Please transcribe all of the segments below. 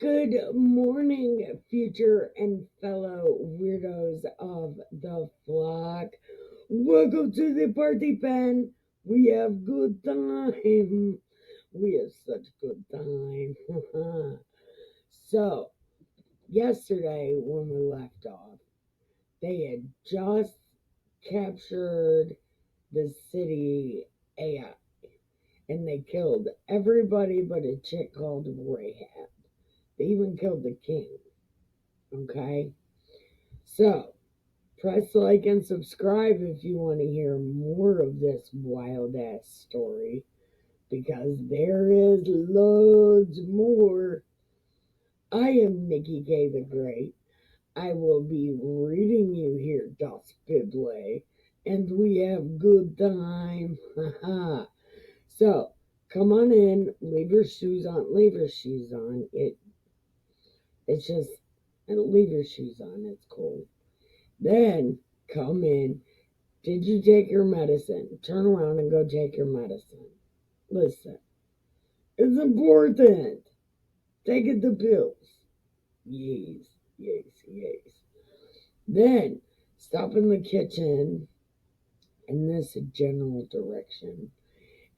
Good morning, future and fellow weirdos of the flock. Welcome to the party pen. We have good time. We have such good time. So, yesterday when we left off, they had just captured the city AI and they killed everybody but a chick called Rahab. They even killed the king. Okay? So, press like and subscribe if you want to hear more of this wild ass story because there is loads more. I am Nikki K the Great. I will be reading you here Das Bible and we have good time. So, come on in, leave your shoes on, leave your shoes on. It's just leave your shoes on, it's cold. Then come in. Did you take your medicine? Turn around and go take your medicine. Listen, it's important. Taking the pills. Yes, yes, yes. Then stop in the kitchen in this general direction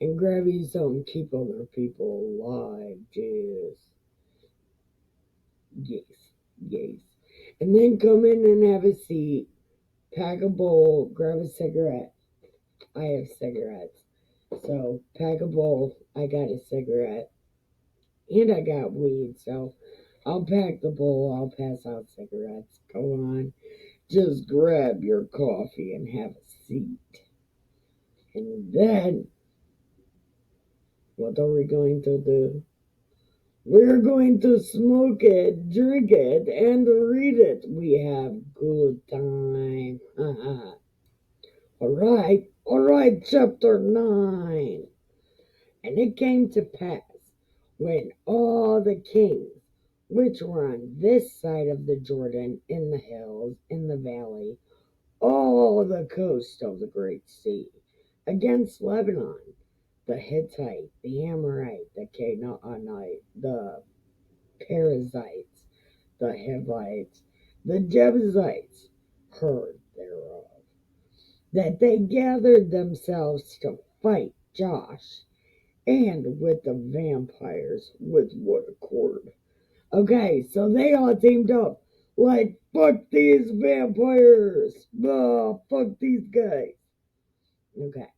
and grab you some keep other people alive. Yes, yes, yes. And then come in and have a seat, pack a bowl, grab a cigarette. I have cigarettes. So pack a bowl, I got a cigarette, and I got weed, so I'll pack the bowl, I'll pass out cigarettes. Go on. Just grab your coffee and have a seat. And then what are we going to do? We're going to smoke it, drink it, and read it. We have good time. All right, chapter 9. And it came to pass, when all the kings which were on this side of the Jordan, in the hills, in the valley, all the coast of the great sea, against Lebanon, the Hittite, the Amorite, the Canaanite, the Perizzites, the Hivites, the Jebusites, heard thereof, that they gathered themselves to fight Josh and with the vampires with one accord. Okay, so they all teamed up. Like, fuck these vampires! Fuck these guys! Okay,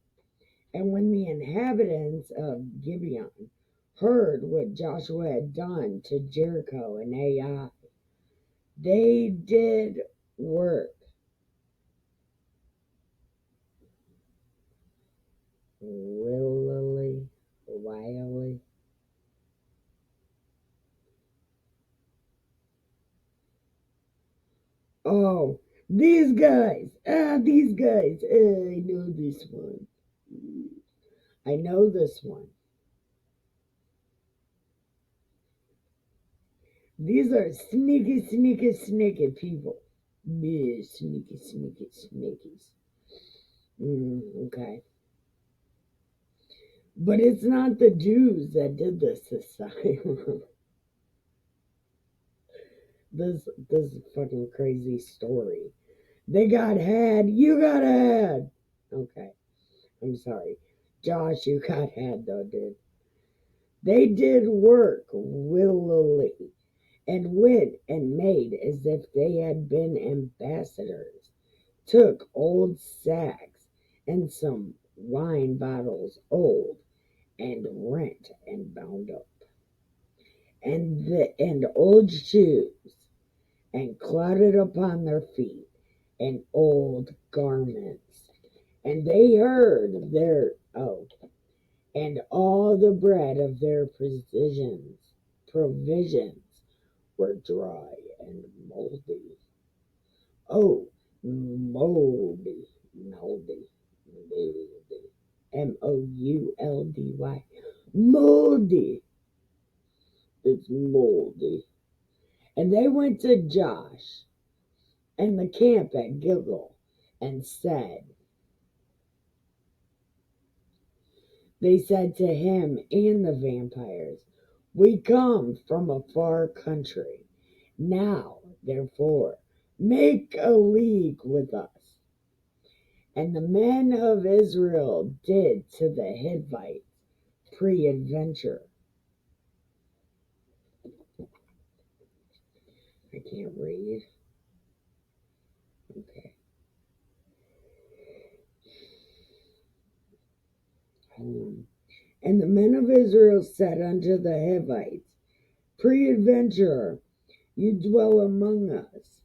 and when the inhabitants of Gibeon heard what Joshua had done to Jericho and Ai, they did work willily, wildly. Oh, these guys. I know this one. I know this one. These are sneaky, sneaky, sneaky people. Yeah, sneaky, sneaky, sneakies. Okay. But it's not the Jews that did this time. this fucking crazy story. They got had, you got had. Okay. I'm sorry. Josh, you got had though, dude. They did work willily and went and made as if they had been ambassadors, took old sacks and some wine bottles old, and rent and bound up, and old shoes, and clouded upon their feet, and old garments. And they heard their and all the bread of their provisions were dry and moldy. Oh, moldy, moldy, moldy. Mouldy. Moldy. It's moldy. And they went to Josh and the camp at Gilgal and they said to him and the vampires, We come from a far country. Now, therefore, make a league with us. And the men of Israel did to the Hivites pre-adventure. I can't read. Okay. And the men of Israel said unto the Hivites, Pre-adventure, you dwell among us,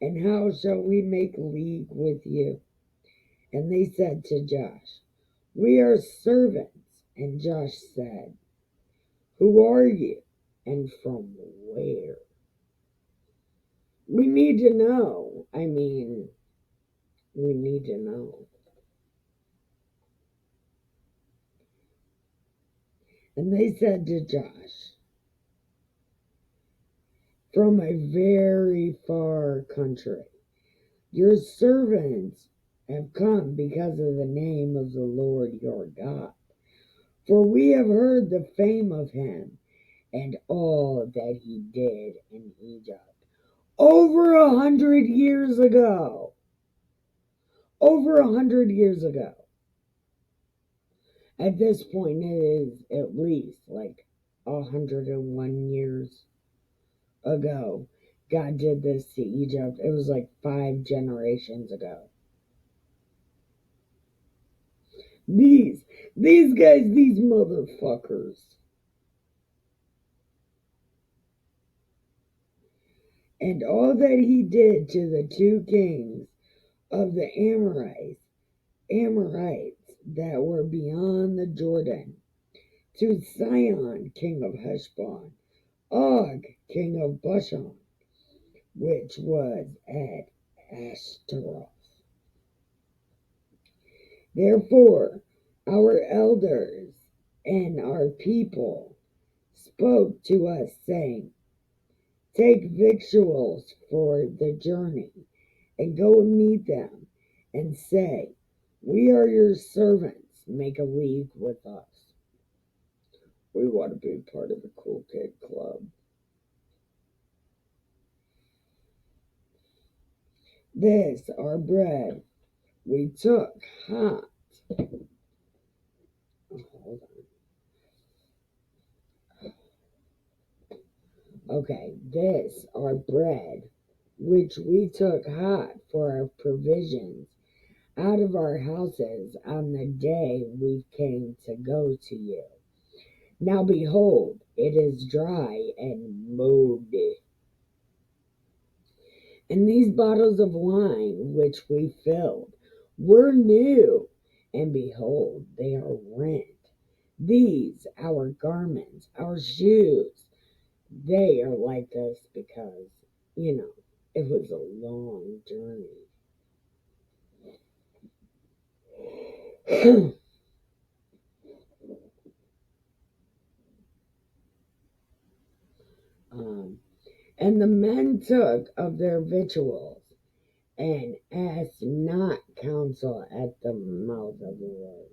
and how shall we make league with you? And they said to Josh, We are servants. And Josh said, Who are you, and from where? We need to know. We need to know. And they said to Josh, From a very far country, your servants have come because of the name of the Lord your God. For we have heard the fame of him and all that he did in Egypt. Over 100 years ago. Over 100 years ago. At this point, it is at least like 101 years ago. God did this to Egypt. It was like 5 generations ago. These guys, these motherfuckers. And all that he did to the 2 kings of the Amorites that were beyond the Jordan, to Sihon, king of Heshbon, Og, king of Bashan, which was at Ashtaroth. Therefore, our elders and our people spoke to us, saying, Take victuals for the journey, and go and meet them, and say, We are your servants, make a league with us. We want to be part of the Cool Kid Club. This, our bread, we took hot. Hold on. Okay, this, our bread, which we took hot for our provisions out of our houses on the day we came to go to you. Now behold, it is dry and mouldy. And these bottles of wine which we filled were new, and behold, they are rent. These, our garments, our shoes, they are like this because, it was a long journey. And the men took of their victuals, and asked not counsel at the mouth of the Lord.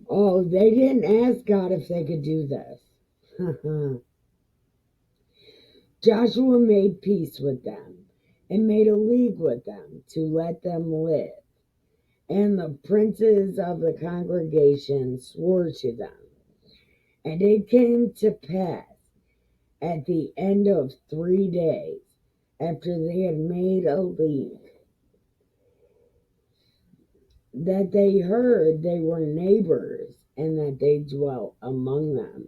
Oh, they didn't ask God if they could do this. Joshua made peace with them, and made a league with them to let them live. And the princes of the congregation swore to them. And it came to pass at the end of 3 days, after they had made a league, that they heard they were neighbors, and that they dwelt among them.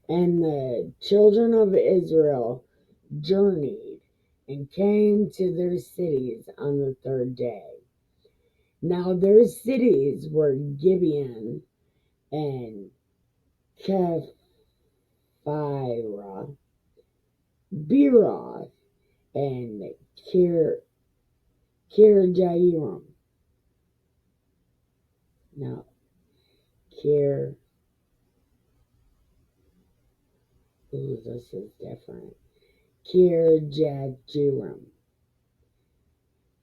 And the children of Israel journeyed, and came to their cities on the 3rd day. Now their cities were Gibeon, and Kephirah, Beeroth, and Kirjairim. No, this is different. Kirjatjearim.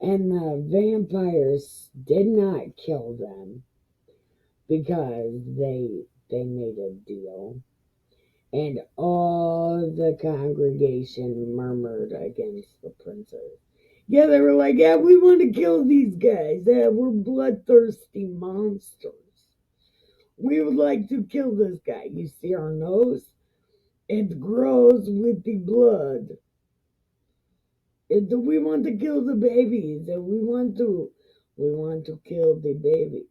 And the vampires did not kill them, because they made a deal. And all the congregation murmured against the princes. Yeah, they were like, yeah, we want to kill these guys. Yeah, we're bloodthirsty monsters. We would like to kill this guy. You see our nose? It grows with the blood. We want to kill the babies, and we want to kill the babies.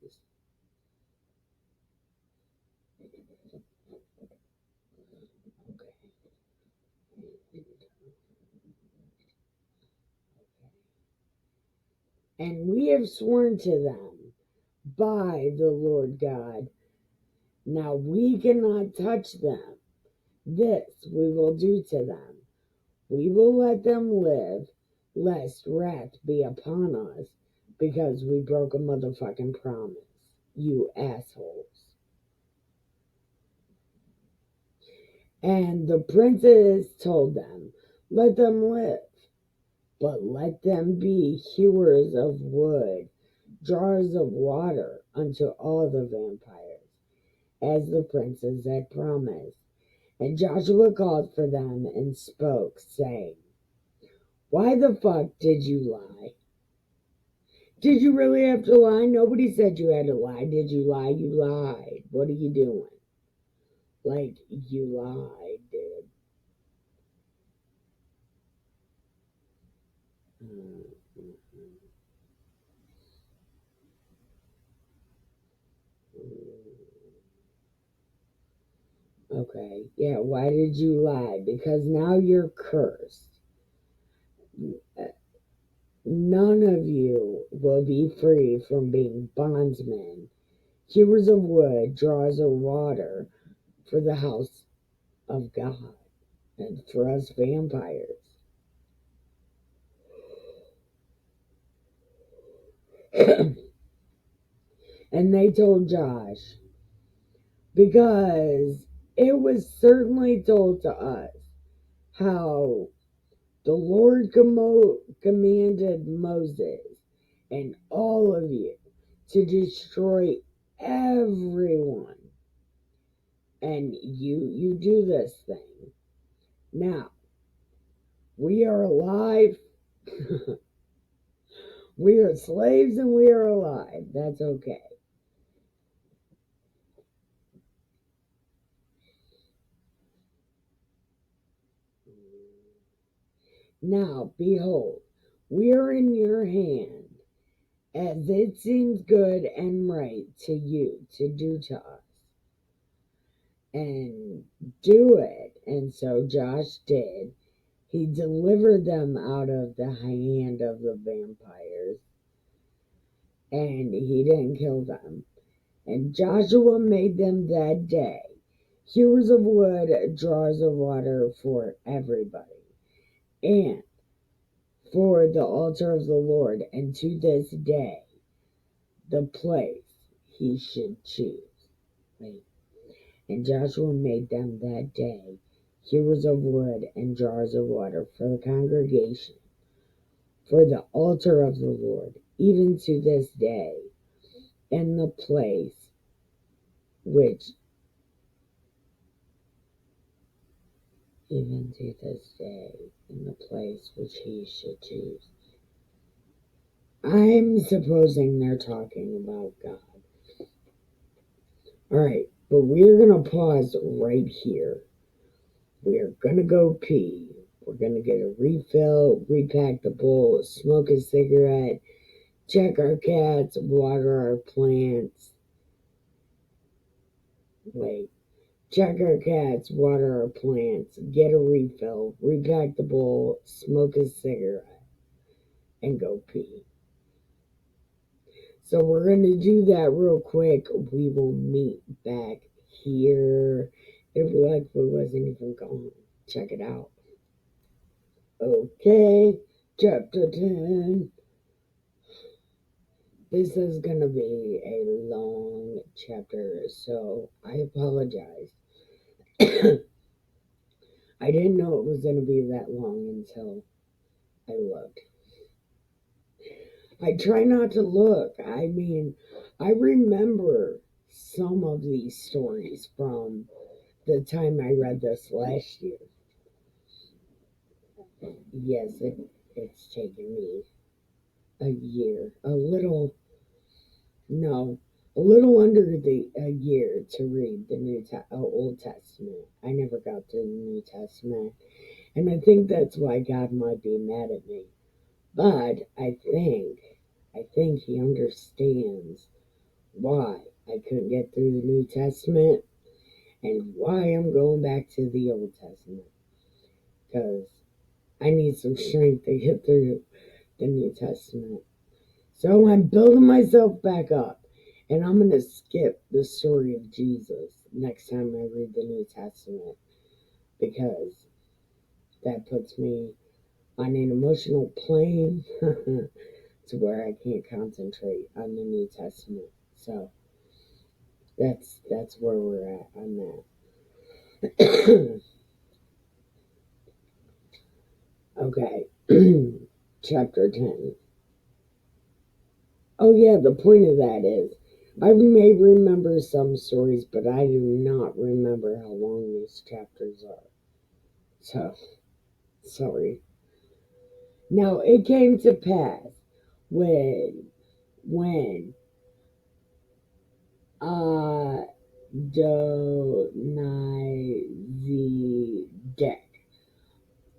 And we have sworn to them by the Lord God. Now we cannot touch them. This we will do to them. We will let them live, lest wrath be upon us, because we broke a motherfucking promise. You assholes. And the princes told them, let them live, but let them be hewers of wood, jars of water unto all the vampires, as the princes had promised. And Joshua called for them and spoke, saying, why the fuck did you lie? Did you really have to lie? Nobody said you had to lie. Did you lie? You lied. What are you doing? Like, you lied, dude. Okay, yeah, why did you lie? Because now you're cursed. None of you will be free from being bondsmen, hewers of wood, drawers of water for the house of God and for us vampires. And they told Josh, because it was certainly told to us how the Lord commanded Moses and all of you to destroy everyone. And you do this thing. Now, we are alive. We are slaves and we are alive. That's okay. Now, behold, we are in your hand, as it seems good and right to you to do to us. And do it. And so Josh did. He delivered them out of the hand of the vampires, and he didn't kill them. And Joshua made them that day hewers of wood, jars of water for everybody, and for the altar of the Lord, and to this day, the place he should choose. Wait. And Joshua made them that day hewers of wood and jars of water for the congregation, for the altar of the Lord, even to this day, and the place which, even to this day, in the place which he should choose. I'm supposing they're talking about God. Alright, but we're going to pause right here. We're going to go pee. We're going to get a refill, repack the bowl, smoke a cigarette, check our cats, water our plants. Wait. Check our cats, water our plants, get a refill, repack the bowl, smoke a cigarette, and go pee. So we're going to do that real quick. We will meet back here. It like we wasn't even gone. Check it out. Okay, chapter 10. This is going to be a long chapter, so I apologize. I didn't know it was going to be that long until I looked. I try not to look. I mean, I remember some of these stories from the time I read this last year. Yes, it's taken me a year, no, a little under a year to read the Old Testament. I never got through the New Testament, and I think that's why God might be mad at me. But I think He understands why I couldn't get through the New Testament and why I'm going back to the Old Testament, because I need some strength to get through the New Testament. So I'm building myself back up, and I'm going to skip the story of Jesus next time I read the New Testament, because that puts me on an emotional plane to where I can't concentrate on the New Testament. So that's where we're at on that. Okay. Chapter 10. Oh yeah, the point of that is I may remember some stories, but I do not remember how long these chapters are. So, sorry. Now it came to pass when Adonizedek,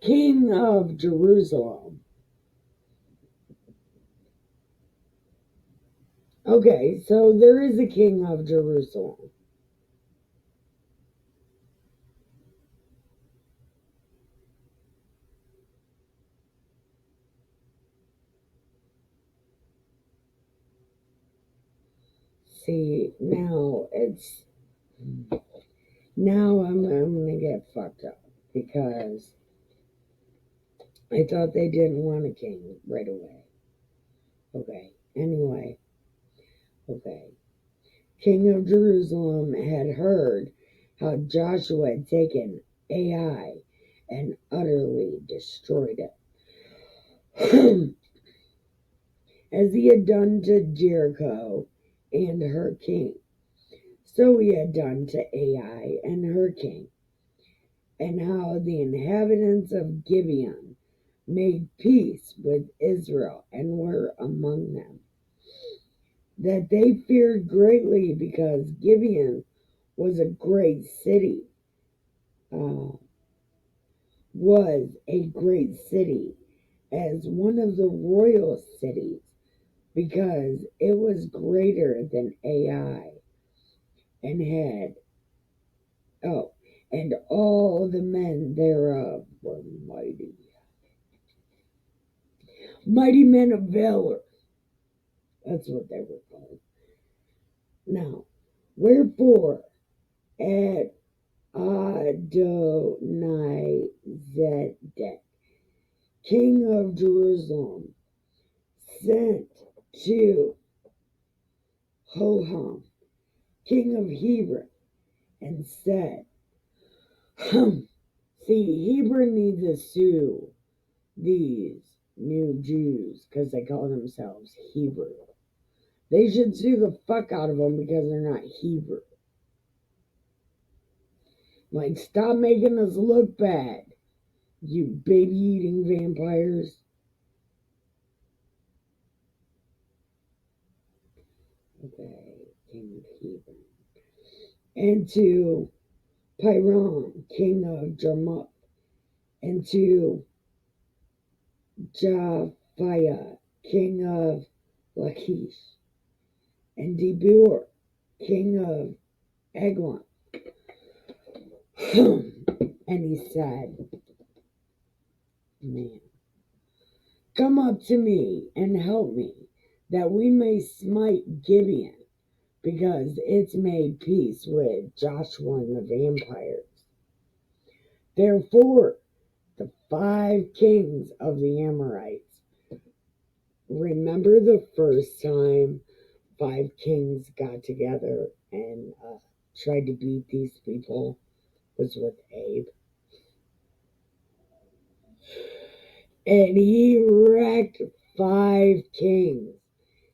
king of Jerusalem. Okay, so there is a king of Jerusalem. See, now I'm gonna get fucked up because I thought they didn't want a king right away. Okay, anyway, okay. King of Jerusalem had heard how Joshua had taken Ai and utterly destroyed it, as he had done to Jericho and her king. So he had done to Ai and her king, and how the inhabitants of Gibeon made peace with Israel and were among them. That they feared greatly because Gibeon was a great city, was a great city as one of the royal cities, because it was greater than Ai and had, and all the men thereof were mighty men of valor. That's what they were called. Now, wherefore at Adonizedek, king of Jerusalem, sent to Hoham, king of Hebron, and said, see, Hebron needs to sue these new Jews because they call themselves Hebrew. They should sue the fuck out of them because they're not Hebrew. Like, stop making us look bad, you baby-eating vampires. Okay, king of Hebron. And to Piram, king of Jarmuth, and to Japhiah, king of Lachish, and Debur, king of Eglon. And he said, man, come up to me and help me, that we may smite Gibeon, because it's made peace with Joshua and the vampires. Therefore, the 5 kings of the Amorites. Remember the first time 5 kings got together and tried to beat these people was with Abe. And he wrecked 5 kings,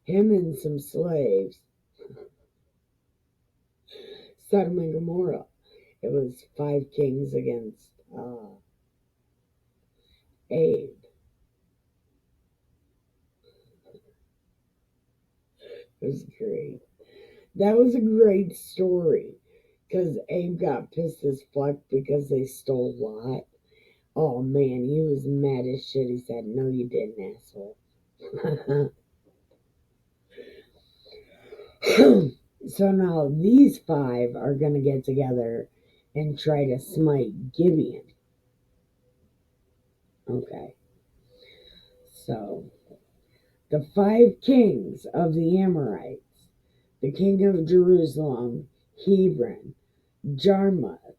him and some slaves. Sodom and Gomorrah. It was 5 kings against Abe. It was great. That was a great story because Abe got pissed as fuck because they stole Lot. Oh man, he was mad as shit. He said, "No, you didn't, asshole." So now these 5 are going to get together and try to smite Gibeon. Okay. So the 5 kings of the Amorites, the king of Jerusalem, Hebron, Jarmuth,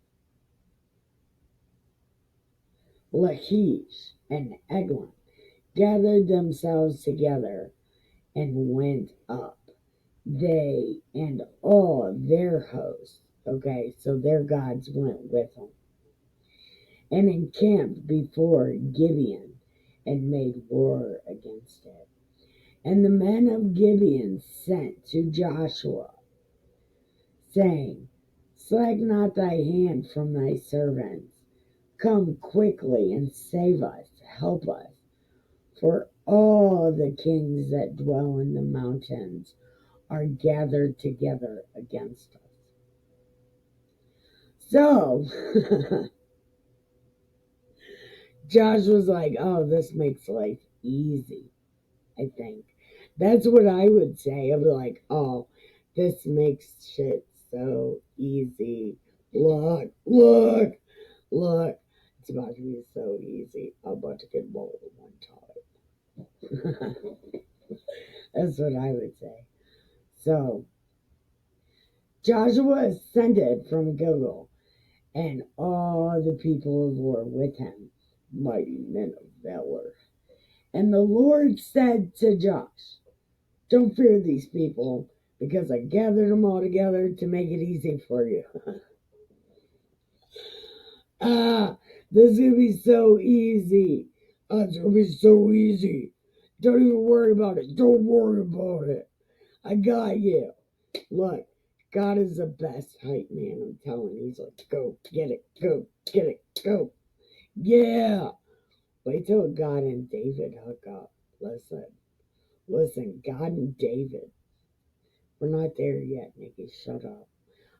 Lachish, and Eglon, gathered themselves together and went up, they and all their hosts. Okay, so their gods went with them, and encamped before Gibeon, and made war against it. And the men of Gibeon sent to Joshua, saying, Slack not thy hand from thy servants. Come quickly and save us, help us. For all the kings that dwell in the mountains are gathered together against us. So, Josh was like, oh, this makes life easy, I think. That's what I would say. I'd be like, oh, this makes shit so easy. Look, look, look. It's about to be so easy. I'm about to get bold one time. That's what I would say. So, Joshua ascended from Gilgal, and all the people of war with him, mighty men of valor. And the Lord said to Josh, don't fear these people, because I gathered them all together to make it easy for you. This is going to be so easy. It's going to be so easy. Don't even worry about it. Don't worry about it. I got you. Look, God is the best hype man, I'm telling you. He's like, go, get it, go, get it, go. Yeah. Wait till God and David hook up. Listen, God and David. We're not there yet, Nikki. Shut up.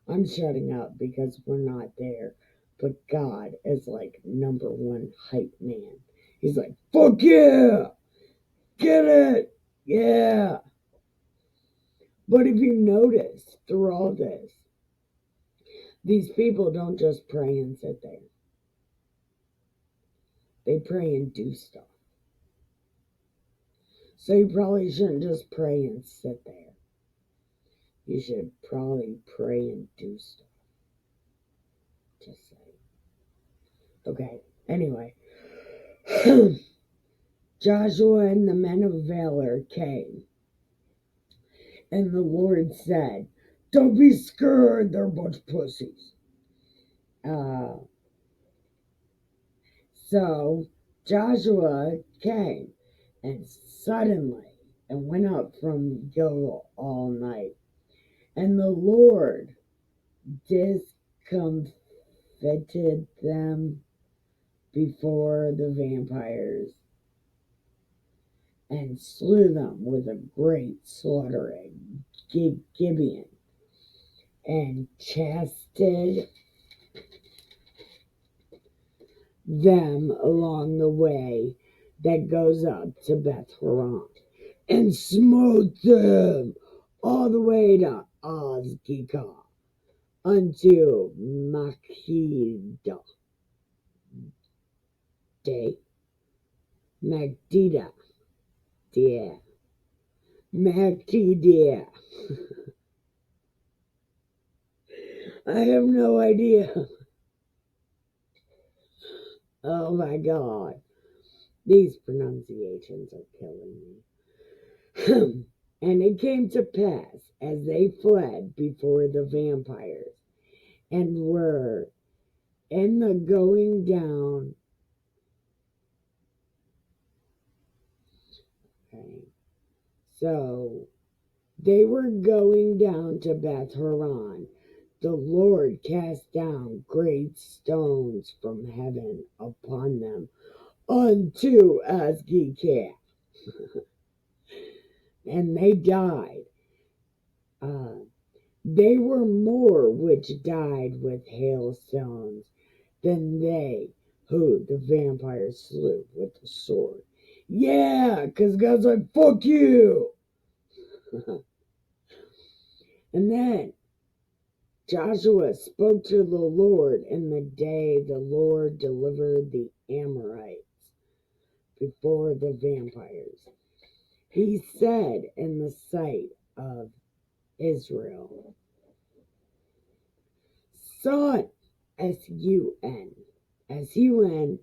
I'm shutting up because we're not there. But God is like #1 hype man. He's like, fuck yeah! Get it! Yeah! But if you notice through all this, these people don't just pray and sit there. They pray and do stuff. So you probably shouldn't just pray and sit there. You should probably pray and do stuff. Just saying. Okay, anyway. Joshua and the men of valor came, and the Lord said, don't be scared, they're a bunch of pussies. So Joshua came, and suddenly, and went up from Gilgal all night. And the Lord discomfited them before the vampires, and slew them with a great slaughter at Gibeon, and chastised them along the way that goes up to Beth Horon, and smote them all the way to Azekah unto Makkedah, Makkedah, dear, Makkedah. I have no idea. Oh my God. These pronunciations are killing me. And it came to pass, as they fled before the vampires, and were in the going down. Okay. So they were going down to Beth Horon, the Lord cast down great stones from heaven upon them unto Azekah, and they died. Uh, they were more which died with hailstones than they who the vampires slew with the sword. Yeah, because God's like, fuck you. And then Joshua spoke to the Lord in the day the Lord delivered the Amorites before the vampires. He said in the sight of Israel, Sun, S-U-N, S-U-N,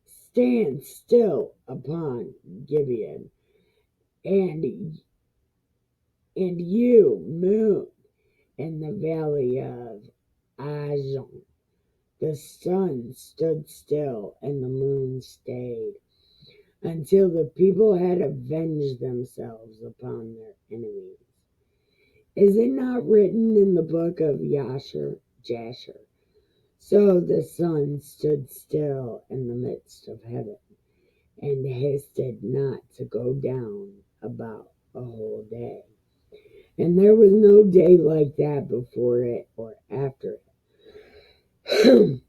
stand still upon Gibeon, and you, moon, in the valley of Ajalon. The sun stood still and the moon stayed until the people had avenged themselves upon their enemies. Is it not written in the book of Jasher? So the sun stood still in the midst of heaven and hasted not to go down about a whole day. And there was no day like that before it or after it.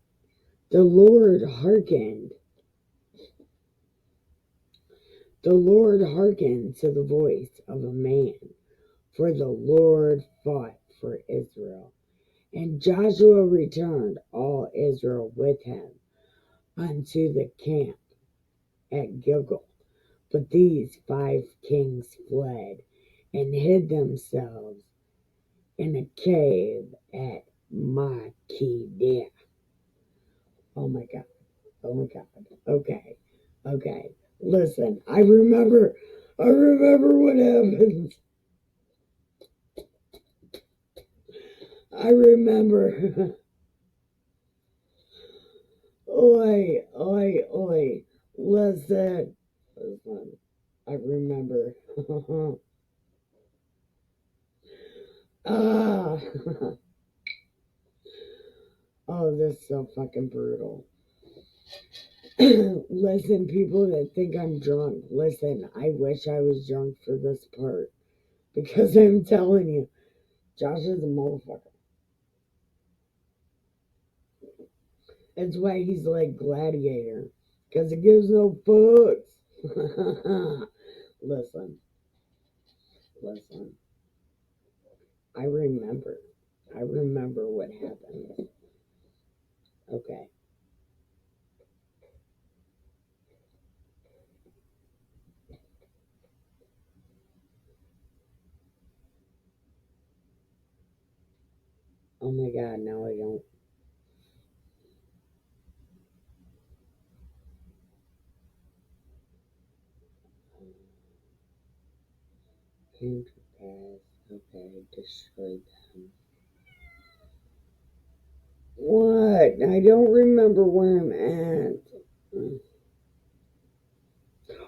The Lord hearkened to the voice of a man, for the Lord fought for Israel. And Joshua returned all Israel with him unto the camp at Gilgal. But these 5 kings fled and hid themselves in a cave at Makkedah. Oh my God. Oh my God. Okay. Listen, I remember what happened. I remember. Oi, oi, oi. Listen. I remember. Ah. Oh, this is so fucking brutal. Listen, people that think I'm drunk, listen, I wish I was drunk for this part. Because I'm telling you, Josh is a motherfucker. That's why he's like Gladiator. Because he gives no fucks. Listen. I remember. What happened. Okay. Oh my God, now I don't. Came to pass. Okay, destroyed them. What? I don't remember where I'm at.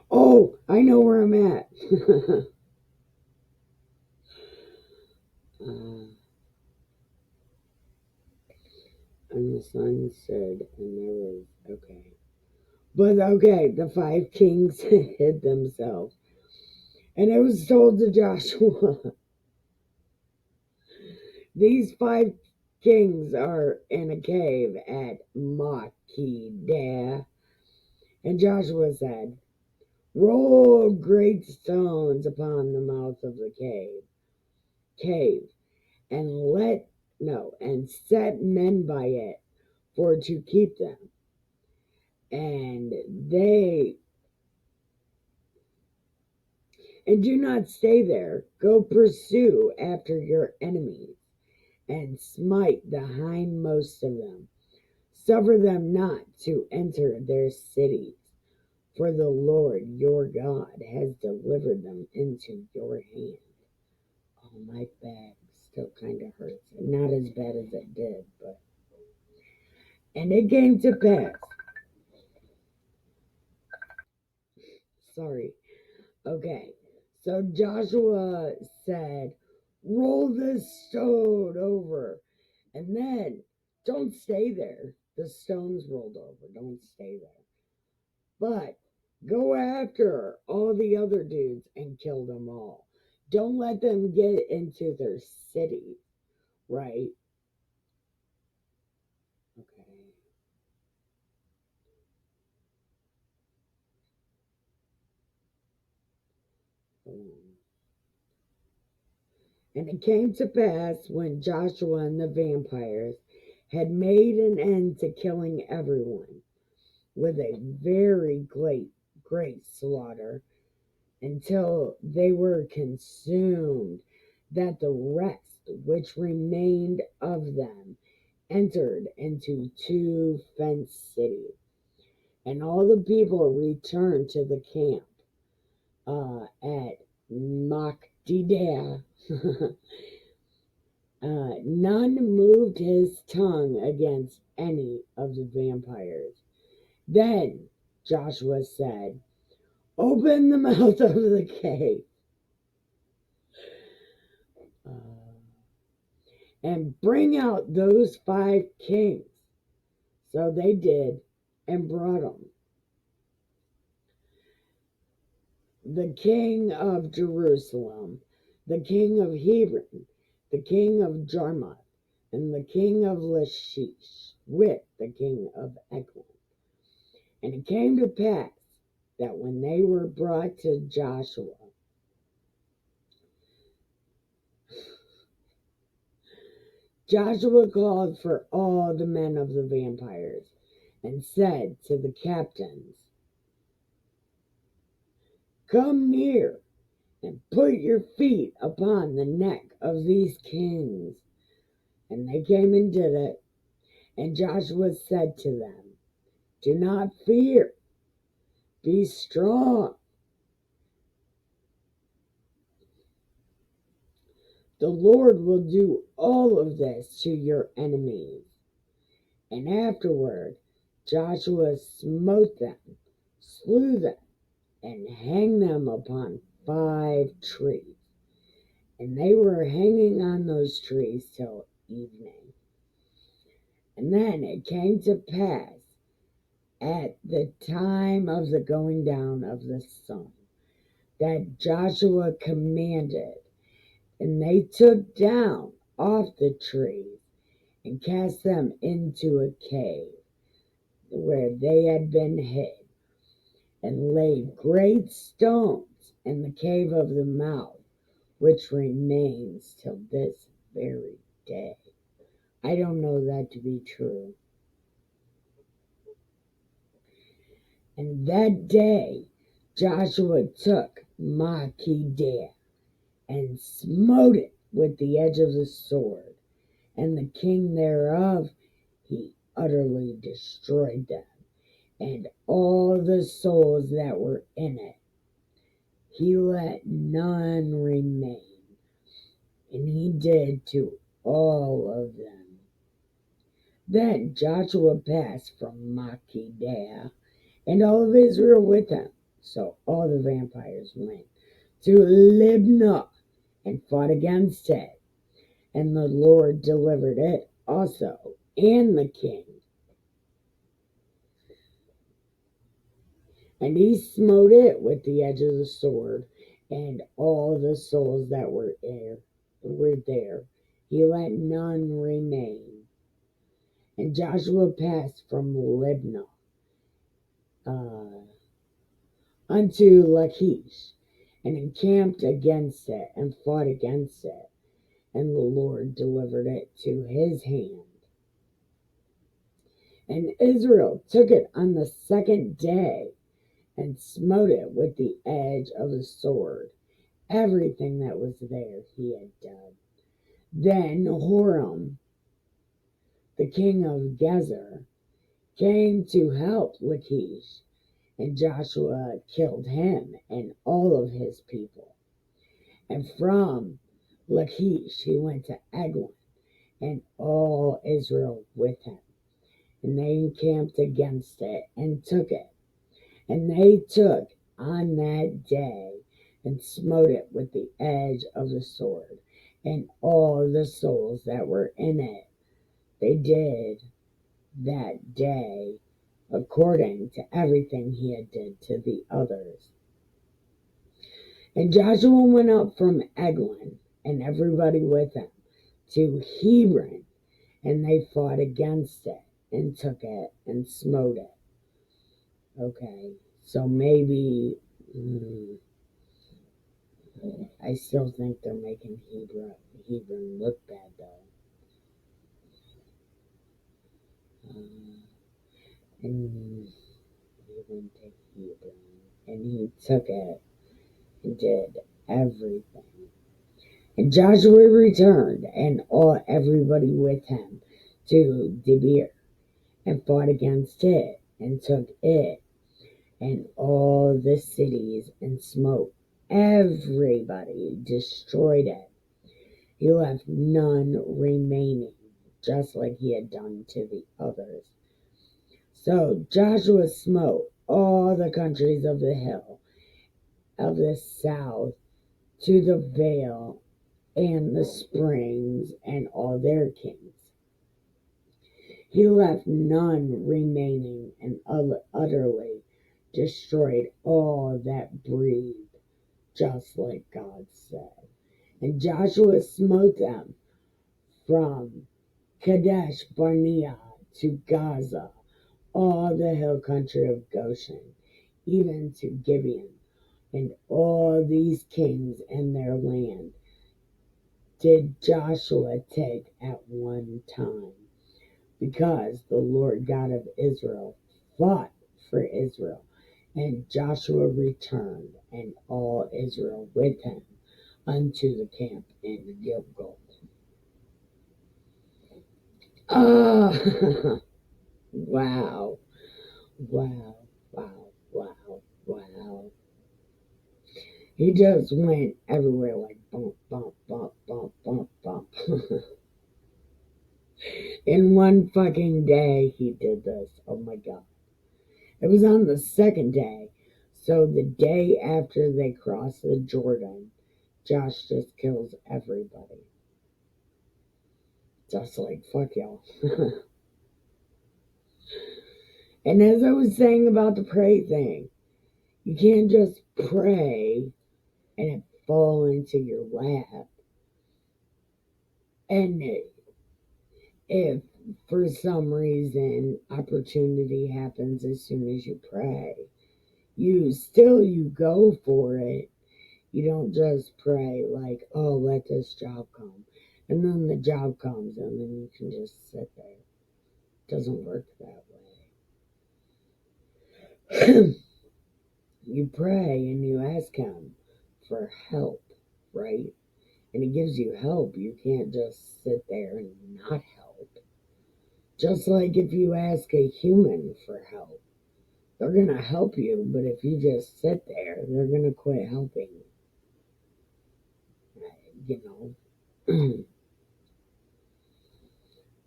Oh, I know where I'm at. And the sun said, and there was, okay. But okay, the 5 kings hid themselves. And it was told to Joshua, these 5 kings are in a cave at Makkedah. And Joshua said, roll great stones upon the mouth of the cave, and set men by it for to keep them. And do not stay there. Go pursue after your enemies, and smite the hindmost of them. Suffer them not to enter their cities, for the Lord your God has delivered them into your hand. Oh, my back still kind of hurts. Not as bad as it did, but. And it came to pass. Sorry. Okay. So Joshua said, roll this stone over. And then don't stay there. The stones rolled over. Don't stay there. But go after all the other dudes and kill them all. Don't let them get into their city, right? Okay. And it came to pass when Joshua and the vampires had made an end to killing everyone with a very great slaughter until they were consumed, that the rest which remained of them entered into two fenced cities. And all the people returned to the camp at Makdidah. None moved his tongue against any of the vampires. Then Joshua said, "Open the mouth of the cave uh, and bring out those 5 kings." So they did and brought them. The king of Jerusalem, the king of Hebron, the king of Jarmuth, and the king of Lachish, with the king of Eglon. And it came to pass that when they were brought to Joshua, Joshua called for all the men of the vampires and said to the captains, "Come near and put your feet upon the neck of these kings." And they came and did it. And Joshua said to them, "Do not fear, be strong. The Lord will do all of this to your enemies." And afterward Joshua smote them, slew them, and hanged them upon 5 trees. And they were hanging on those trees till evening. And then it came to pass at the time of the going down of the sun that Joshua commanded, and they took down off the trees and cast them into a cave where they had been hid, and laid great stones in the cave of the mouth, which remains till this very day. I don't know that to be true. And that day Joshua took Makkedah and smote it with the edge of the sword, and the king thereof he utterly destroyed them, and all the souls that were in it. He let none remain, and he did to all of them. Then Joshua passed from Makkedah, and all of Israel with him. So all the vampires went to Libnah and fought against it, and the Lord delivered it also, and the king. And he smote it with the edge of the sword, and all the souls that were there. He let none remain. And Joshua passed from Libnah unto Lachish, and encamped against it, and fought against it, and the Lord delivered it to his hand. And Israel took it on the 2nd day, and smote it with the edge of the sword. Everything that was there he had done. Then Horam, the king of Gettr, came to help Lachish, and Joshua killed him and all of his people. And from Lachish he went to Eglon, and all Israel with him. And they encamped against it and took it. And they took on that day and smote it with the edge of the sword, and all the souls that were in it. they did that day according to everything he had did to the others. And Joshua went up from Eglon, and everybody with him, to Hebron, and they fought against it, and took it, and smote it. Okay, so maybe, I still think they're making Hebron look bad, though. And he went to Hebron, and he took it, and did everything. And Joshua returned, and everybody with him, to Debir, and fought against it, and took it, and all the cities, and smote everybody, destroyed it. He left none remaining, just like he had done to the others. So Joshua smote all the countries of the hill of the south to the vale and the springs and all their kings. He left none remaining, and utterly destroyed all that breathed, just like God said. And Joshua smote them from Kadesh Barnea to Gaza, all the hill country of Goshen, even to Gibeon, and all these kings and their land did Joshua take at one time, because the Lord God of Israel fought for Israel. And Joshua returned, and all Israel with him, unto the camp in Gilgal. Ah, wow, wow, wow, wow, wow. He just went everywhere like bump, bump, bump, bump, bump, bump. In one fucking day, he did this. Oh my God. It was on the second day. So the day after they crossed the Jordan, Josh just kills everybody. Just like, fuck y'all. And as I was saying about the pray thing, you can't just pray and it fall into your lap. And if for some reason opportunity happens as soon as you pray, you go for it. You don't just pray like, oh, let this job come. And then the job comes and then you can just sit there. It doesn't work that way. You pray and you ask him for help, right? And he gives you help. You can't just sit there and not help. Just like if you ask a human for help, they're going to help you, but if you just sit there, they're going to quit helping you.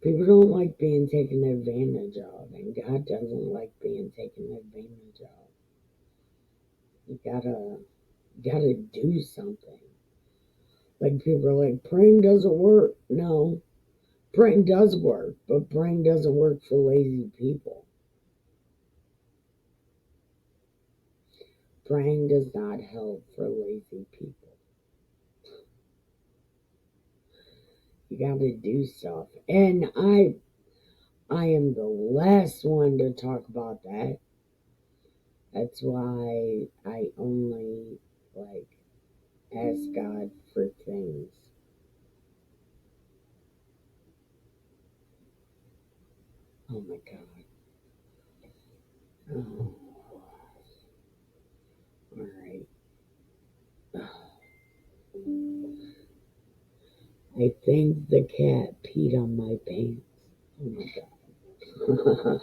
People don't like being taken advantage of, and God doesn't like being taken advantage of. You gotta do something. Like people are like, praying doesn't work. No, praying does work, but praying doesn't work for lazy people. Praying does not help for lazy people. You gotta do stuff. And I am the last one to talk about that. That's why I only ask God for things. Oh my God. Oh, all right. I think the cat peed on my pants. Oh my God.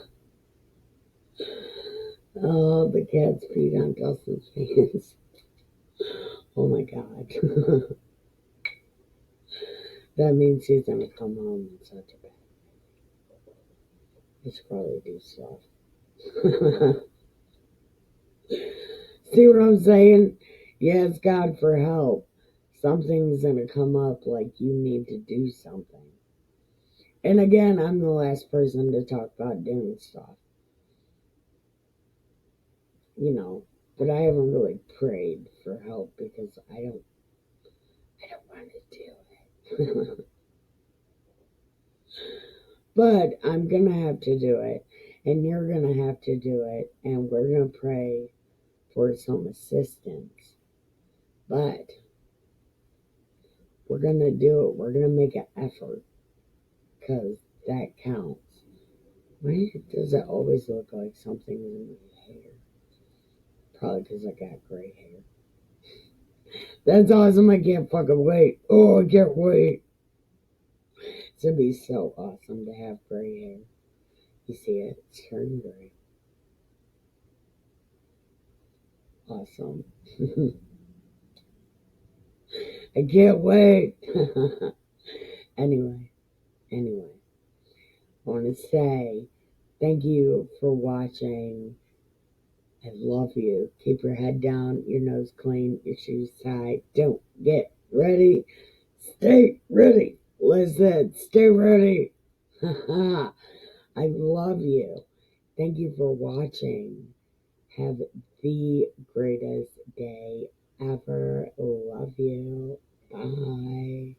Oh, the cat's peed on Dustin's pants. Oh my God. That means he's gonna come home in such a bad. He should probably do stuff. See what I'm saying? You ask God for help. Something's gonna come up like you need to do something. And again, I'm the last person to talk about doing stuff, you know. But I haven't really prayed for help because I don't want to do it. But I'm gonna have to do it, and you're gonna have to do it, and we're gonna pray for some assistance. But we're gonna do it. We're gonna make an effort because that counts. Why does it always look like something's in my hair? Probably because I got gray hair. That's awesome. I can't fucking wait. Oh, I can't wait. It's gonna be so awesome to have gray hair. You see it? It's turning gray. Awesome. I can't wait. anyway, anyway, I want to say thank you for watching. I love you. Keep your head down, your nose clean, your shoes tied. Don't get ready. Stay ready. Listen, stay ready. I love you. Thank you for watching. Have the greatest day ever. Love you. Bye.